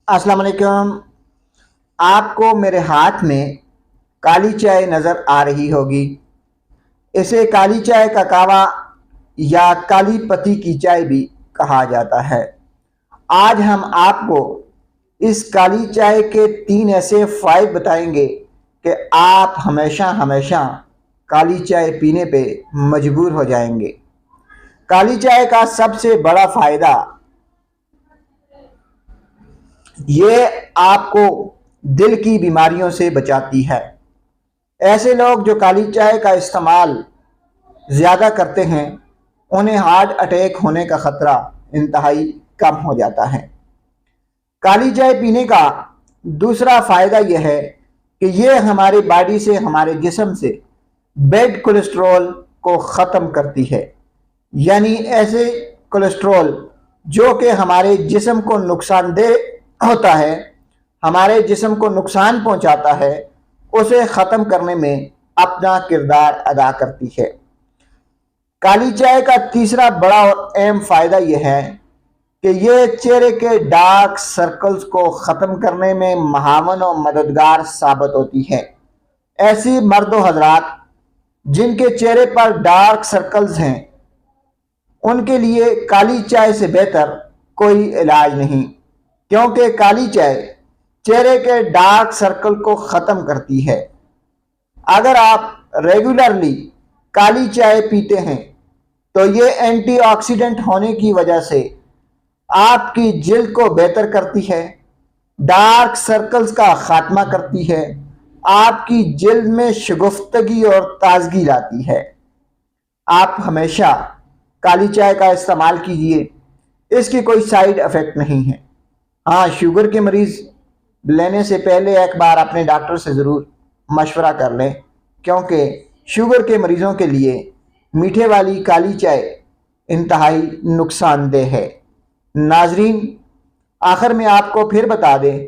अस्सलाम वालेकुम। आपको मेरे हाथ में काली चाय नज़र आ रही होगी। इसे काली चाय का कावा या काली पत्ती की चाय भी कहा जाता है। आज हम आपको इस काली चाय के 3 ऐसे फ़ायदे बताएंगे कि आप हमेशा हमेशा काली चाय पीने पे मजबूर हो जाएंगे। काली चाय का सबसे बड़ा फ़ायदा ये आपको दिल की बीमारियों से बचाती है। ऐसे लोग जो काली चाय का इस्तेमाल ज़्यादा करते हैं उन्हें हार्ट अटैक होने का ख़तरा इंतहाई कम हो जाता है। काली चाय पीने का दूसरा फ़ायदा यह है कि ये हमारे बॉडी से, हमारे जिस्म से बैड कोलेस्ट्रॉल को ख़त्म करती है। यानी ऐसे कोलेस्ट्रॉल जो कि हमारे जिस्म को नुकसानदेह होता है, हमारे जिस्म को नुकसान पहुंचाता है, उसे ख़त्म करने में अपना किरदार अदा करती है। काली चाय का तीसरा बड़ा और अहम फ़ायदा यह है कि ये चेहरे के डार्क सर्कल्स को ख़त्म करने में महावन और मददगार साबित होती है। ऐसी मर्द व हजरात जिनके चेहरे पर डार्क सर्कल्स हैं, उनके लिए काली चाय से बेहतर कोई इलाज नहीं, क्योंकि काली चाय चेहरे के डार्क सर्कल को ख़त्म करती है। अगर आप रेगुलरली काली चाय पीते हैं तो ये एंटीऑक्सीडेंट होने की वजह से आपकी जिल्द को बेहतर करती है, डार्क सर्कल्स का खात्मा करती है, आपकी जिल्द में शगुफ्तगी और ताजगी लाती है। आप हमेशा काली चाय का इस्तेमाल कीजिए, इसकी कोई साइड इफ़ेक्ट नहीं है। हाँ, शुगर के मरीज़ लेने से पहले एक बार अपने डॉक्टर से ज़रूर मशवरा कर लें, क्योंकि शुगर के मरीज़ों के लिए मीठे वाली काली चाय इंतहाई नुकसानदेह है। नाजरीन, आखिर में आपको फिर बता दें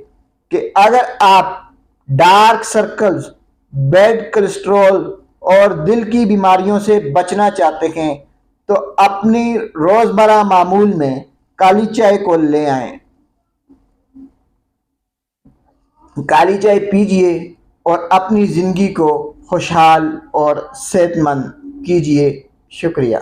कि अगर आप डार्क सर्कल्स, बैड कोलेस्ट्रॉल और दिल की बीमारियों से बचना चाहते हैं तो अपनी रोज़मर्रा मामूल में काली चाय को ले आएं। काली चाय पीजिए और अपनी ज़िंदगी को खुशहाल और सेहतमंद कीजिए। शुक्रिया।